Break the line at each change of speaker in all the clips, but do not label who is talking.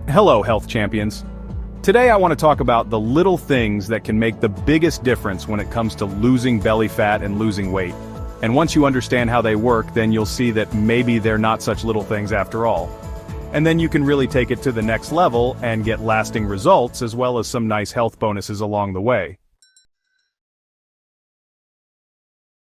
Hello, health champions. Today I want to talk about the little things that can make the biggest difference when it comes to losing belly fat and losing weight. And once you understand how they work, then you'll see that maybe they're not such little things after all. And then you can really take it to the next level and get lasting results as well as some nice health bonuses along the way.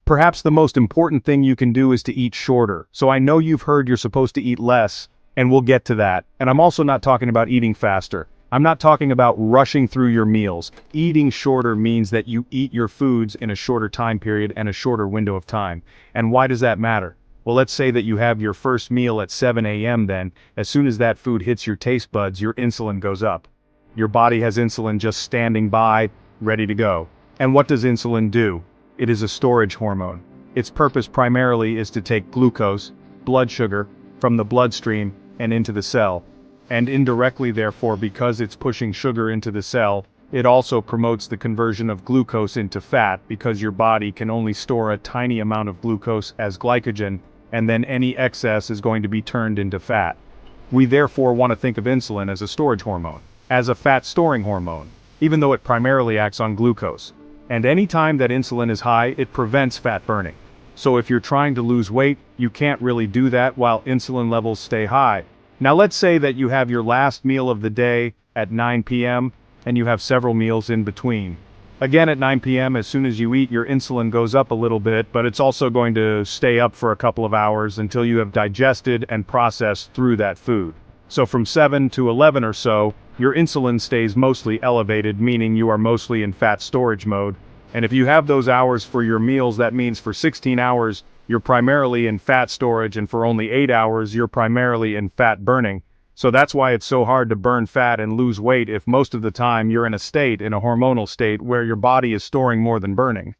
Perhaps the most important thing you can do is to eat shorter. So I know you've heard you're supposed to eat less, and we'll get to that. And I'm also not talking about eating faster. I'm not talking about rushing through your meals. Eating shorter means that you eat your foods in a shorter time period and a shorter window of time. And why does that matter? Well, let's say that you have your first meal at 7 a.m. then, as soon as that food hits your taste buds, your insulin goes up. Your body has insulin just standing by, ready to go. And what does insulin do? It is a storage hormone. Its purpose primarily is to take glucose, blood sugar, from the bloodstream and into the cell. And indirectly therefore, because it's pushing sugar into the cell, it also promotes the conversion of glucose into fat because your body can only store a tiny amount of glucose as glycogen, and then any excess is going to be turned into fat. We therefore want to think of insulin as a storage hormone, as a fat storing hormone, even though it primarily acts on glucose. And any time that insulin is high, it prevents fat burning. So if you're trying to lose weight, you can't really do that while insulin levels stay high. Now let's say that you have your last meal of the day at 9 p.m. and you have several meals in between. Again at 9 p.m. as soon as you eat, your insulin goes up a little bit, but it's also going to stay up for a couple of hours until you have digested and processed through that food. So from 7 to 11 or so, your insulin stays mostly elevated, meaning you are mostly in fat storage mode. And if you have those hours for your meals, that means for 16 hours, you're primarily in fat storage, and for only 8 hours, you're primarily in fat burning. So that's why it's so hard to burn fat and lose weight if most of the time you're in a hormonal state, where your body is storing more than burning.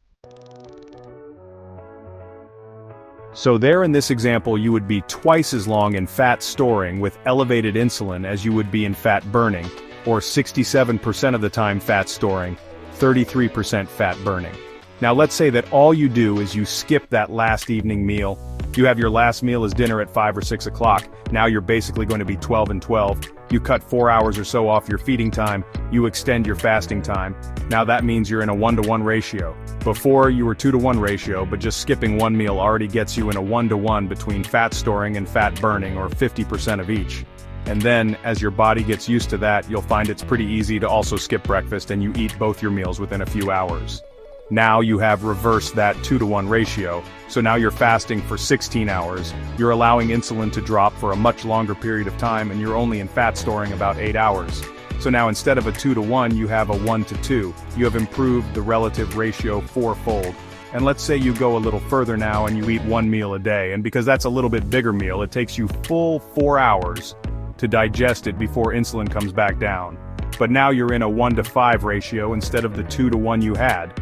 So there in this example, you would be twice as long in fat storing with elevated insulin as you would be in fat burning, or 67% of the time fat storing, 33% fat burning. Now let's say that all you do is you skip that last evening meal. You have your last meal as dinner at 5 or 6 o'clock. Now you're basically going to be 12 and 12. You cut 4 hours or so off your feeding time. You extend your fasting time. Now that means you're in a 1-to-1 ratio. Before you were 2-to-1 ratio, but just skipping one meal already gets you in a 1-to-1 between fat storing and fat burning, or 50% of each. And then, as your body gets used to that, you'll find it's pretty easy to also skip breakfast and you eat both your meals within a few hours. Now you have reversed that 2-to-1 ratio, so now you're fasting for 16 hours, you're allowing insulin to drop for a much longer period of time, and you're only in fat storing about 8 hours. So now instead of a 2-to-1, you have a 1-to-2. You have improved the relative ratio 4-fold. And let's say you go a little further now and you eat one meal a day, and because that's a little bit bigger meal, it takes you full 4 hours to digest it before insulin comes back down. But now you're in a 1-to-5 ratio instead of the 2-to-1 you had.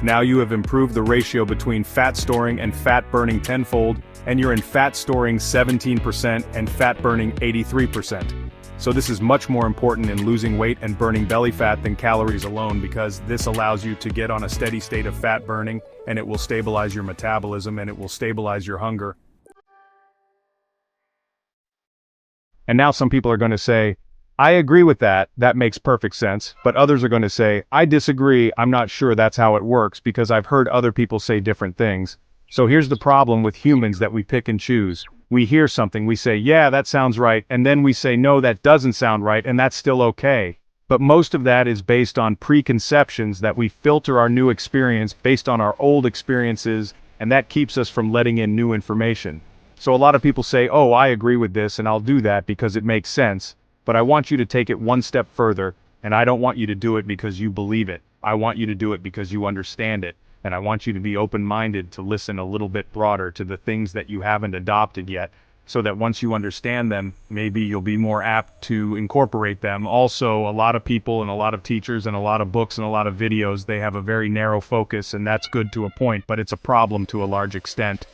Now you have improved the ratio between fat storing and fat burning tenfold, and you're in fat storing 17% and fat burning 83%. So this is much more important in losing weight and burning belly fat than calories alone, because this allows you to get on a steady state of fat burning, and it will stabilize your metabolism and it will stabilize your hunger. And now some people are going to say, I agree with that, that makes perfect sense, but others are going to say, I disagree, I'm not sure that's how it works because I've heard other people say different things. So here's the problem with humans that we pick and choose. We hear something, we say, yeah, that sounds right, and then we say, no, that doesn't sound right, and that's still okay. But most of that is based on preconceptions that we filter our new experience based on our old experiences, and that keeps us from letting in new information. So a lot of people say, oh, I agree with this and I'll do that because it makes sense. But I want you to take it one step further, and I don't want you to do it because you believe it. I want you to do it because you understand it, and I want you to be open-minded to listen a little bit broader to the things that you haven't adopted yet, so that once you understand them, maybe you'll be more apt to incorporate them. Also, a lot of people and a lot of teachers and a lot of books and a lot of videos, they have a very narrow focus, and that's good to a point, but it's a problem to a large extent.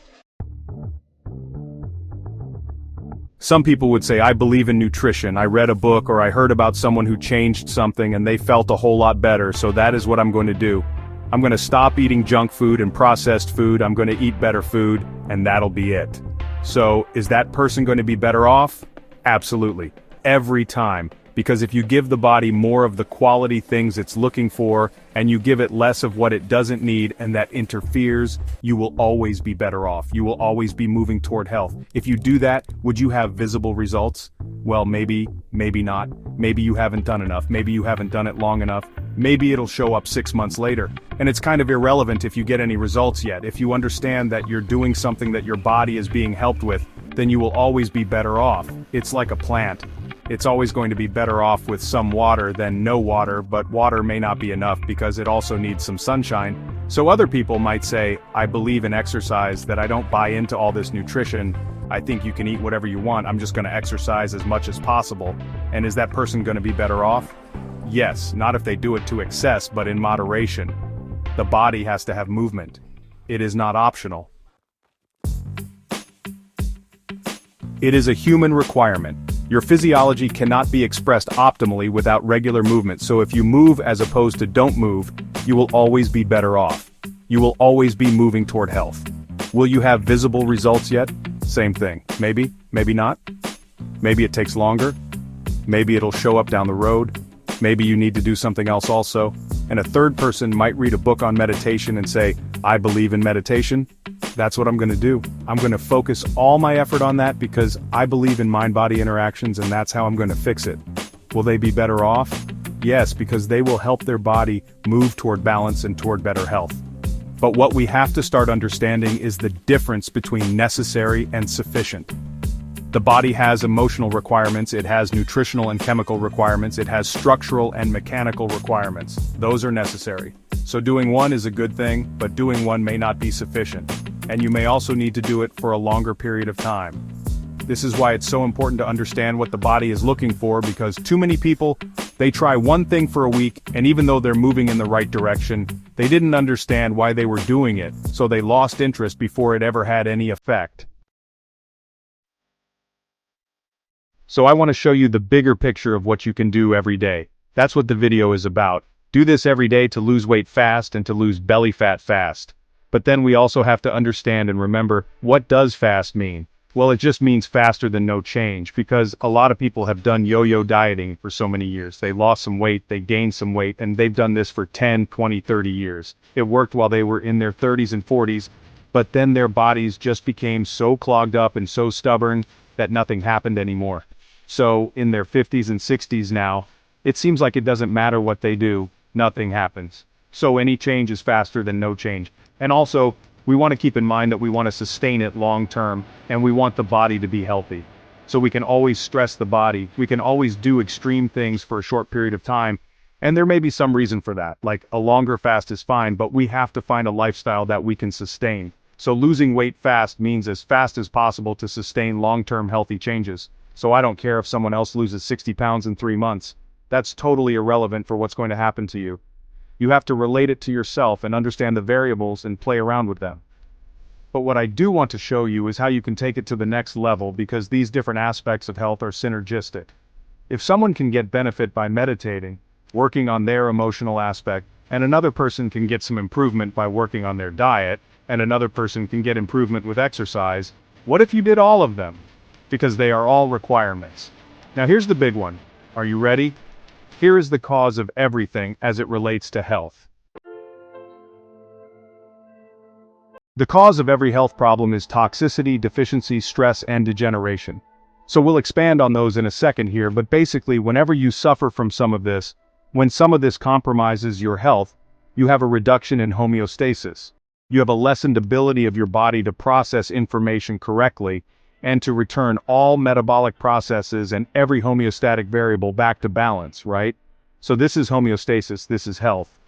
Some people would say, I believe in nutrition, I read a book or I heard about someone who changed something and they felt a whole lot better, so that is what I'm going to do. I'm going to stop eating junk food and processed food, I'm going to eat better food, and that'll be it. So, is that person going to be better off? Absolutely. every time. Because if you give the body more of the quality things it's looking for, and you give it less of what it doesn't need and that interferes, you will always be better off. You will always be moving toward health. If you do that, would you have visible results? Well, maybe, maybe not. Maybe you haven't done enough. Maybe you haven't done it long enough. Maybe it'll show up 6 months later. And it's kind of irrelevant if you get any results yet. If you understand that you're doing something that your body is being helped with, then you will always be better off. It's like a plant. It's always going to be better off with some water than no water, but water may not be enough because it also needs some sunshine. So other people might say, I believe in exercise, that I don't buy into all this nutrition. I think you can eat whatever you want, I'm just going to exercise as much as possible. And is that person going to be better off? Yes, not if they do it to excess, but in moderation. The body has to have movement. It is not optional. It is a human requirement. Your physiology cannot be expressed optimally without regular movement, so if you move as opposed to don't move, you will always be better off. You will always be moving toward health. Will you have visible results yet? Same thing. Maybe, maybe not. Maybe it takes longer. Maybe it'll show up down the road. Maybe you need to do something else also. And a third person might read a book on meditation and say, I believe in meditation. That's what I'm going to do. I'm going to focus all my effort on that because I believe in mind-body interactions and that's how I'm going to fix it. Will they be better off? Yes, because they will help their body move toward balance and toward better health. But what we have to start understanding is the difference between necessary and sufficient. The body has emotional requirements, it has nutritional and chemical requirements, it has structural and mechanical requirements. Those are necessary. So doing one is a good thing, but doing one may not be sufficient. And you may also need to do it for a longer period of time. This is why it's so important to understand what the body is looking for, because too many people, they try one thing for a week, and even though they're moving in the right direction, they didn't understand why they were doing it, so they lost interest before it ever had any effect. So I want to show you the bigger picture of what you can do every day. That's what the video is about. Do this every day to lose weight fast and to lose belly fat fast. But then we also have to understand and remember, what does fast mean? Well, it just means faster than no change, because a lot of people have done yo-yo dieting for so many years. They lost some weight, they gained some weight, and they've done this for 10, 20, 30 years. It worked while they were in their 30s and 40s, but then their bodies just became so clogged up and so stubborn that nothing happened anymore. So, in their 50s and 60s now, it seems like it doesn't matter what they do, nothing happens. So any change is faster than no change. And also, we want to keep in mind that we want to sustain it long term, and we want the body to be healthy. So we can always stress the body, we can always do extreme things for a short period of time, and there may be some reason for that, like a longer fast is fine, but we have to find a lifestyle that we can sustain. So losing weight fast means as fast as possible to sustain long-term healthy changes. So I don't care if someone else loses 60 pounds in 3 months. That's totally irrelevant for what's going to happen to you. You have to relate it to yourself and understand the variables and play around with them. But what I do want to show you is how you can take it to the next level, because these different aspects of health are synergistic. If someone can get benefit by meditating, working on their emotional aspect, and another person can get some improvement by working on their diet, and another person can get improvement with exercise, what if you did all of them? Because they are all requirements. Now here's the big one. Are you ready? Here is the cause of everything as it relates to health. The cause of every health problem is toxicity, deficiency, stress, and degeneration. So we'll expand on those in a second here, but basically whenever you suffer from some of this, when some of this compromises your health, you have a reduction in homeostasis. You have a lessened ability of your body to process information correctly, and to return all metabolic processes and every homeostatic variable back to balance, right? So this is homeostasis, this is health.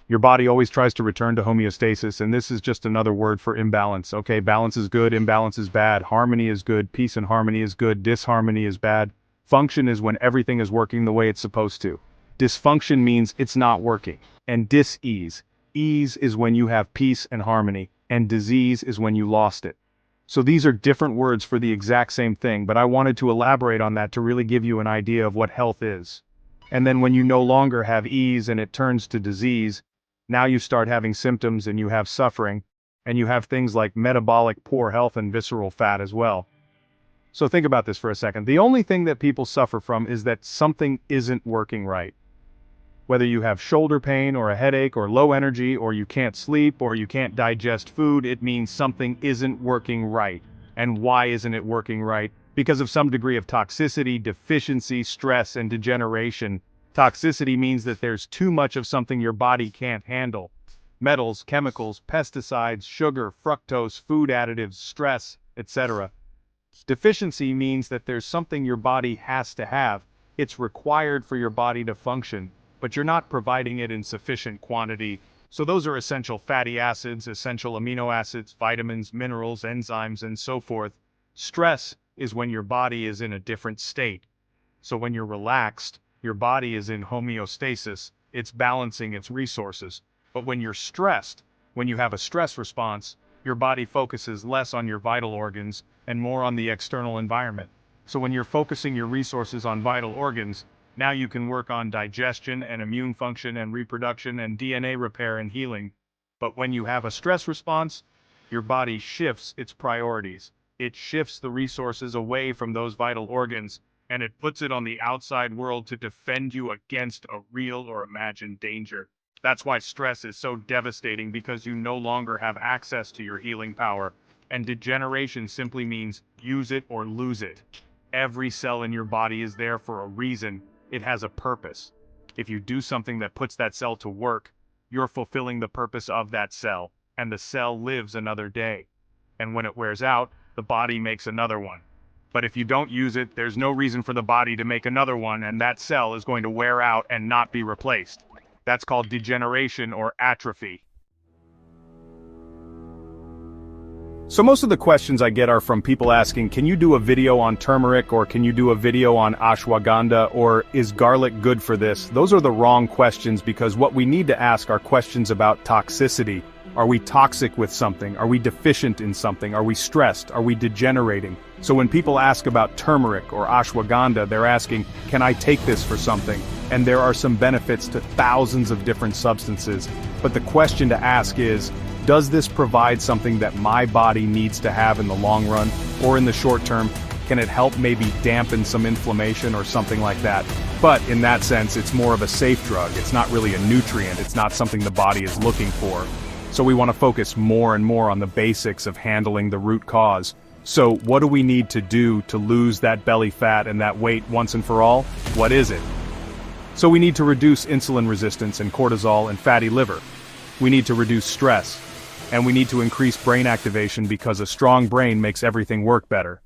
Your body always tries to return to homeostasis, and this is just another word for imbalance. Okay, balance is good, imbalance is bad, harmony is good, peace and harmony is good, disharmony is bad. Function is when everything is working the way it's supposed to. Dysfunction means it's not working. And dis-ease. Ease is when you have peace and harmony, and disease is when you lost it. So these are different words for the exact same thing, but I wanted to elaborate on that to really give you an idea of what health is. And then when you no longer have ease and it turns to disease, now you start having symptoms and you have suffering, and you have things like metabolic poor health and visceral fat as well. So think about this for a second. The only thing that people suffer from is that something isn't working right. Whether you have shoulder pain or a headache or low energy or you can't sleep or you can't digest food, it means something isn't working right. And why isn't it working right? Because of some degree of toxicity, deficiency, stress, and degeneration. Toxicity means that there's too much of something your body can't handle. Metals, chemicals, pesticides, sugar, fructose, food additives, stress, etc. Deficiency means that there's something your body has to have. It's required for your body to function, but you're not providing it in sufficient quantity. So those are essential fatty acids, essential amino acids, vitamins, minerals, enzymes, and so forth. Stress is when your body is in a different state. So when you're relaxed, your body is in homeostasis, it's balancing its resources. But when you're stressed, when you have a stress response, your body focuses less on your vital organs and more on the external environment. So when you're focusing your resources on vital organs, now you can work on digestion and immune function and reproduction and DNA repair and healing. But when you have a stress response, your body shifts its priorities. It shifts the resources away from those vital organs, and it puts it on the outside world to defend you against a real or imagined danger. That's why stress is so devastating, because you no longer have access to your healing power. And degeneration simply means use it or lose it. Every cell in your body is there for a reason. It has a purpose. If you do something that puts that cell to work, you're fulfilling the purpose of that cell, and the cell lives another day. And when it wears out, the body makes another one. But if you don't use it, there's no reason for the body to make another one, and that cell is going to wear out and not be replaced. That's called degeneration or atrophy. So most of the questions I get are from people asking, can you do a video on turmeric, or can you do a video on ashwagandha, or is garlic good for this? Those are the wrong questions, because what we need to ask are questions about toxicity. Are we toxic with something? Are we deficient in something? Are we stressed? Are we degenerating? So when people ask about turmeric or ashwagandha, they're asking, can I take this for something? And there are some benefits to thousands of different substances. But the question to ask is, does this provide something that my body needs to have in the long run, or in the short term? Can it help maybe dampen some inflammation or something like that? But in that sense, it's more of a safe drug. It's not really a nutrient. It's not something the body is looking for. So we want to focus more and more on the basics of handling the root cause. So what do we need to do to lose that belly fat and that weight once and for all? What is it? So we need to reduce insulin resistance and cortisol and fatty liver. We need to reduce stress. And we need to increase brain activation, because a strong brain makes everything work better.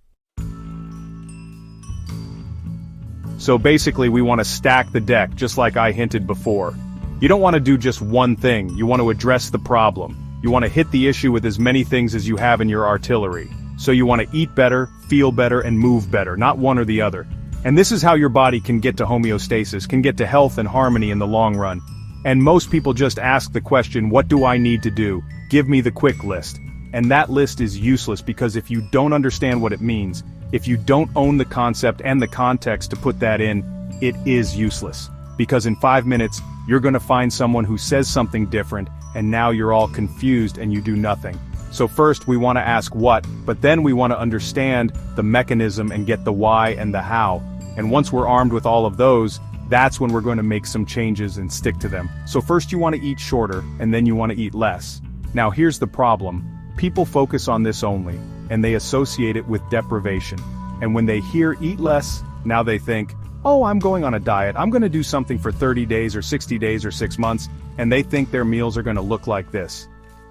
So basically we want to stack the deck, just like I hinted before. You don't want to do just one thing, you want to address the problem. You want to hit the issue with as many things as you have in your artillery. So you want to eat better, feel better, and move better, not one or the other. And this is how your body can get to homeostasis, can get to health and harmony in the long run. And most people just ask the question, what do I need to do? Give me the quick list. And that list is useless, because if you don't understand what it means, if you don't own the concept and the context to put that in, it is useless. Because in 5 minutes, you're going to find someone who says something different, and now you're all confused and you do nothing. So first we want to ask what, but then we want to understand the mechanism and get the why and the how. And once we're armed with all of those, that's when we're going to make some changes and stick to them. So first you want to eat shorter, and then you want to eat less. Now here's the problem. People focus on this only, and they associate it with deprivation. And when they hear eat less, now they think, oh, I'm going on a diet, I'm going to do something for 30 days or 60 days or 6 months, and they think their meals are going to look like this.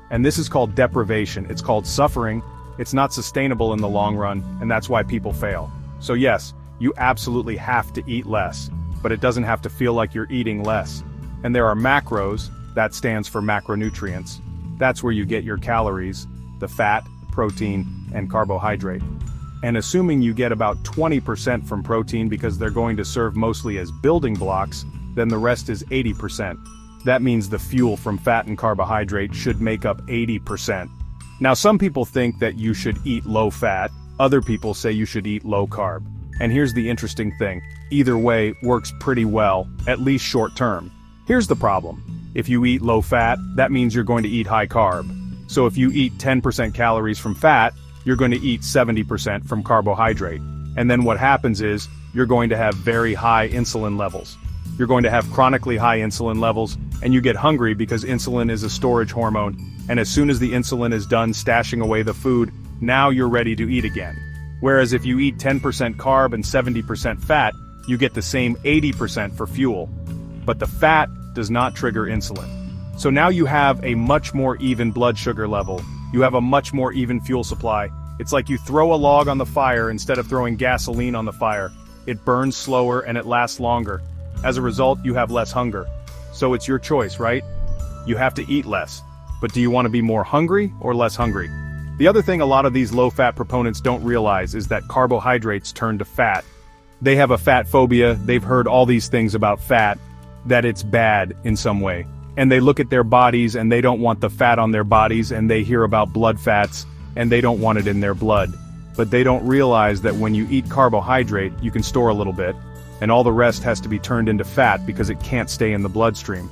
And this is called deprivation. It's called suffering. It's not sustainable in the long run, and that's why people fail. So yes, you absolutely have to eat less, but it doesn't have to feel like you're eating less. And there are macros, that stands for macronutrients. That's where you get your calories, the fat, protein, and carbohydrate. And assuming you get about 20% from protein, because they're going to serve mostly as building blocks, then the rest is 80%. That means the fuel from fat and carbohydrate should make up 80%. Now some people think that you should eat low fat, other people say you should eat low carb. And here's the interesting thing, either way works pretty well, at least short term. Here's the problem. If you eat low fat, that means you're going to eat high carb. So if you eat 10% calories from fat, you're going to eat 70% from carbohydrate. And then what happens is, you're going to have very high insulin levels. You're going to have chronically high insulin levels, and you get hungry because insulin is a storage hormone, and as soon as the insulin is done stashing away the food, now you're ready to eat again. Whereas if you eat 10% carb and 70% fat, you get the same 80% for fuel. But the fat does not trigger insulin. So now you have a much more even blood sugar level, you have a much more even fuel supply. It's like you throw a log on the fire instead of throwing gasoline on the fire. It burns slower and it lasts longer. As a result, you have less hunger. So it's your choice, right? You have to eat less. But do you want to be more hungry or less hungry? The other thing a lot of these low-fat proponents don't realize is that carbohydrates turn to fat. They have a fat phobia, they've heard all these things about fat, that it's bad in some way. And they look at their bodies and they don't want the fat on their bodies, and they hear about blood fats, and they don't want it in their blood. But they don't realize that when you eat carbohydrate, you can store a little bit, and all the rest has to be turned into fat because it can't stay in the bloodstream.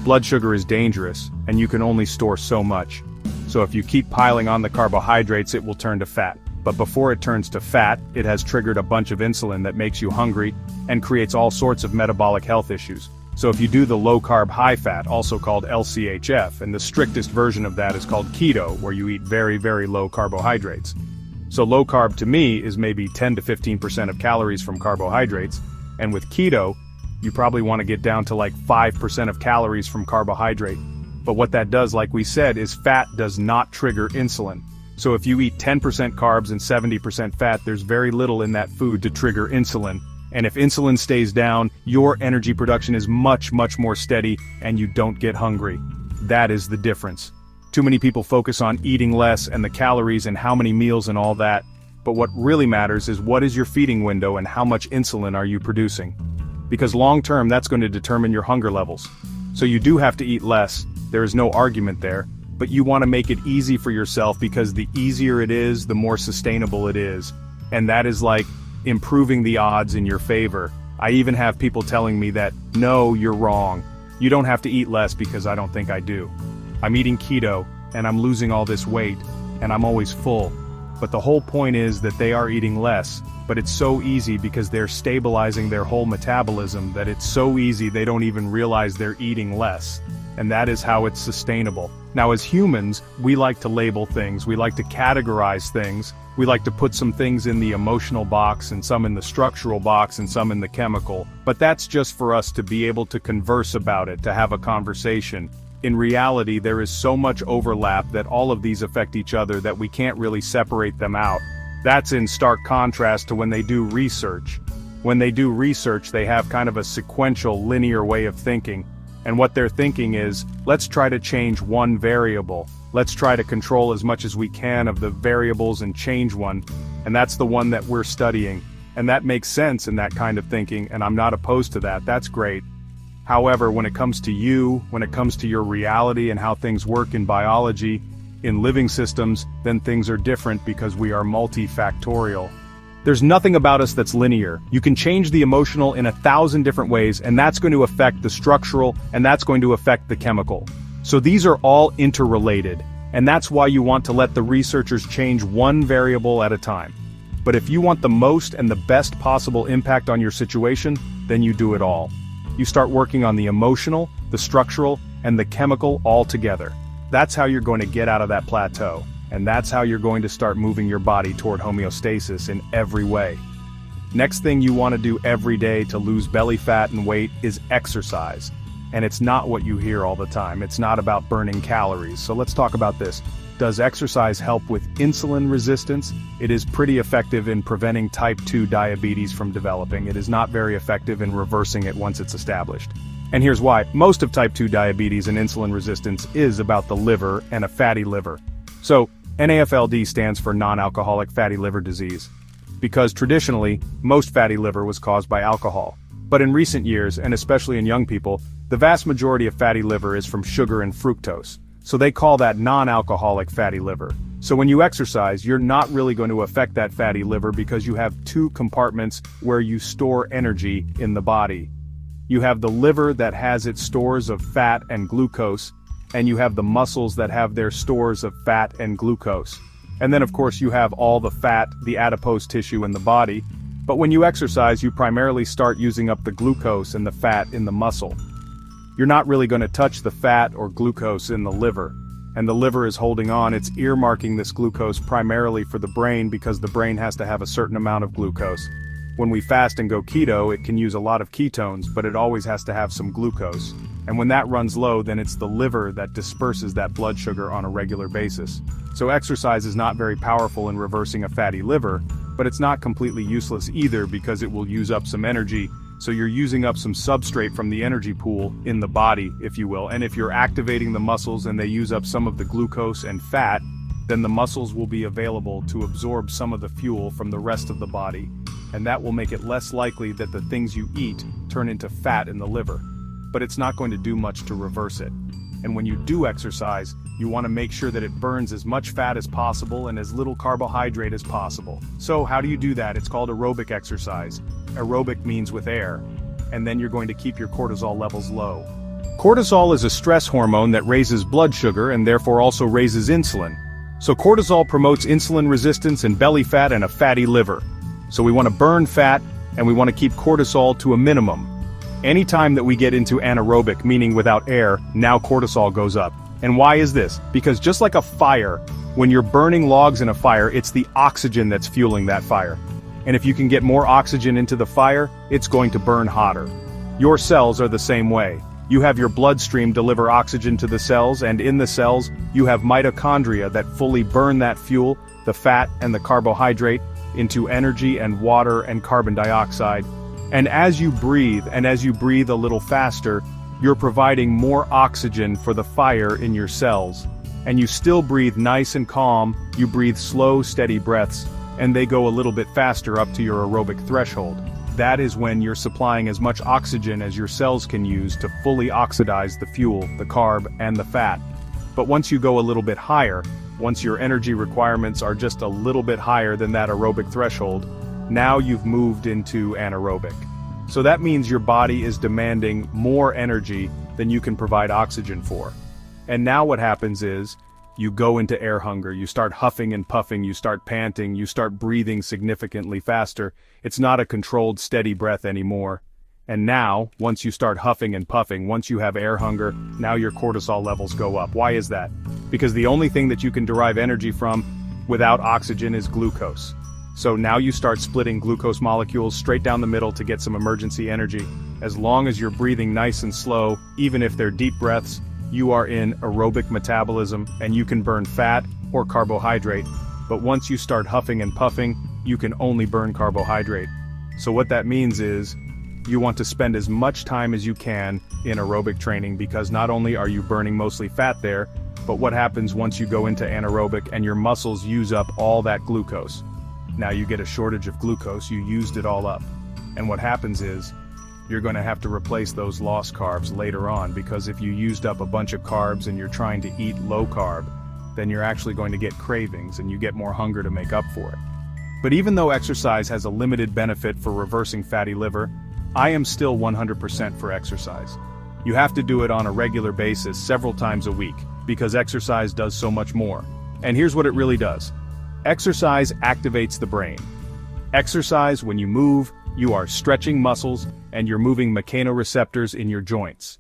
Blood sugar is dangerous, and you can only store so much. So if you keep piling on the carbohydrates, it will turn to fat. But before it turns to fat, it has triggered a bunch of insulin that makes you hungry and creates all sorts of metabolic health issues. So if you do the low-carb high-fat, also called LCHF, and the strictest version of that is called keto, where you eat very, very low carbohydrates. So low-carb to me is maybe 10 to 15% of calories from carbohydrates, and with keto, you probably want to get down to like 5% of calories from carbohydrate. But what that does, like we said, is fat does not trigger insulin. So if you eat 10% carbs and 70% fat, there's very little in that food to trigger insulin. And if insulin stays down, your energy production is much, much more steady, and you don't get hungry. That is the difference. Too many people focus on eating less and the calories and how many meals and all that. But what really matters is what is your feeding window and how much insulin are you producing. Because long term, that's going to determine your hunger levels. So you do have to eat less, there is no argument there, but you want to make it easy for yourself because the easier it is, the more sustainable it is. And that is like improving the odds in your favor. I even have people telling me that, no, you're wrong. You don't have to eat less because I don't think I do. I'm eating keto, and I'm losing all this weight, and I'm always full. But the whole point is that they are eating less, but it's so easy because they're stabilizing their whole metabolism that it's so easy they don't even realize they're eating less. And that is how it's sustainable. Now as humans, we like to label things, we like to categorize things, we like to put some things in the emotional box and some in the structural box and some in the chemical, but that's just for us to be able to converse about it, to have a conversation. In reality, there is so much overlap that all of these affect each other that we can't really separate them out. That's in stark contrast to when they do research. When they do research, they have kind of a sequential, linear way of thinking. And what they're thinking is, let's try to change one variable. Let's try to control as much as we can of the variables and change one. And that's the one that we're studying. And that makes sense in that kind of thinking, and I'm not opposed to that. That's great. However, when it comes to you, when it comes to your reality and how things work in biology, in living systems, then things are different because we are multifactorial. There's nothing about us that's linear. You can change the emotional in 1,000 different ways, and that's going to affect the structural, and that's going to affect the chemical. So these are all interrelated, and that's why you want to let the researchers change one variable at a time. But if you want the most and the best possible impact on your situation, then you do it all. You start working on the emotional, the structural, and the chemical all together. That's how you're going to get out of that plateau. And that's how you're going to start moving your body toward homeostasis in every way. Next thing you want to do every day to lose belly fat and weight is exercise. And it's not what you hear all the time. It's not about burning calories. So let's talk about this. Does exercise help with insulin resistance? It is pretty effective in preventing type 2 diabetes from developing. It is not very effective in reversing it once it's established. And here's why. Most of type 2 diabetes and insulin resistance is about the liver and a fatty liver. So, NAFLD stands for non-alcoholic fatty liver disease. Because traditionally, most fatty liver was caused by alcohol. But in recent years, and especially in young people, the vast majority of fatty liver is from sugar and fructose. So they call that non-alcoholic fatty liver. So when you exercise, you're not really going to affect that fatty liver because you have two compartments where you store energy in the body. You have the liver that has its stores of fat and glucose, and you have the muscles that have their stores of fat and glucose. And then of course you have all the fat, the adipose tissue in the body. But when you exercise, you primarily start using up the glucose and the fat in the muscle. You're not really going to touch the fat or glucose in the liver. And the liver is holding on, it's earmarking this glucose primarily for the brain because the brain has to have a certain amount of glucose. When we fast and go keto, it can use a lot of ketones, but it always has to have some glucose. And when that runs low, then it's the liver that disperses that blood sugar on a regular basis. So exercise is not very powerful in reversing a fatty liver, but it's not completely useless either because it will use up some energy. So you're using up some substrate from the energy pool in the body, if you will. And if you're activating the muscles and they use up some of the glucose and fat, then the muscles will be available to absorb some of the fuel from the rest of the body. And that will make it less likely that the things you eat turn into fat in the liver. But it's not going to do much to reverse it. And when you do exercise, you want to make sure that it burns as much fat as possible and as little carbohydrate as possible. So how do you do that? It's called aerobic exercise. Aerobic means with air. And then you're going to keep your cortisol levels low. Cortisol is a stress hormone that raises blood sugar and therefore also raises insulin. So cortisol promotes insulin resistance and belly fat and a fatty liver. So we want to burn fat and we want to keep cortisol to a minimum. Anytime that we get into anaerobic, meaning without air, now cortisol goes up. And why is this? Because just like a fire, when you're burning logs in a fire, it's the oxygen that's fueling that fire. And if you can get more oxygen into the fire, it's going to burn hotter. Your cells are the same way. You have your bloodstream deliver oxygen to the cells, and in the cells, you have mitochondria that fully burn that fuel, the fat and the carbohydrate, into energy and water and carbon dioxide. And as you breathe a little faster, you're providing more oxygen for the fire in your cells. And you still breathe nice and calm, you breathe slow, steady breaths, and they go a little bit faster up to your aerobic threshold. That is when you're supplying as much oxygen as your cells can use to fully oxidize the fuel, the carb, and the fat. But once you go a little bit higher, once your energy requirements are just a little bit higher than that aerobic threshold, now you've moved into anaerobic. So that means your body is demanding more energy than you can provide oxygen for. And now what happens is, you go into air hunger, you start huffing and puffing, you start panting, you start breathing significantly faster. It's not a controlled, steady breath anymore. And now, once you start huffing and puffing, once you have air hunger, now your cortisol levels go up. Why is that? Because the only thing that you can derive energy from without oxygen is glucose. So now you start splitting glucose molecules straight down the middle to get some emergency energy. As long as you're breathing nice and slow, even if they're deep breaths, you are in aerobic metabolism and you can burn fat or carbohydrate. But once you start huffing and puffing, you can only burn carbohydrate. So what that means is, you want to spend as much time as you can in aerobic training because not only are you burning mostly fat there, but what happens once you go into anaerobic and your muscles use up all that glucose? Now you get a shortage of glucose, you used it all up. And what happens is, you're going to have to replace those lost carbs later on because if you used up a bunch of carbs and you're trying to eat low carb, then you're actually going to get cravings and you get more hunger to make up for it. But even though exercise has a limited benefit for reversing fatty liver, I am still 100% for exercise. You have to do it on a regular basis several times a week because exercise does so much more. And here's what it really does. Exercise activates the brain. Exercise, when you move, you are stretching muscles and you're moving mechanoreceptors in your joints.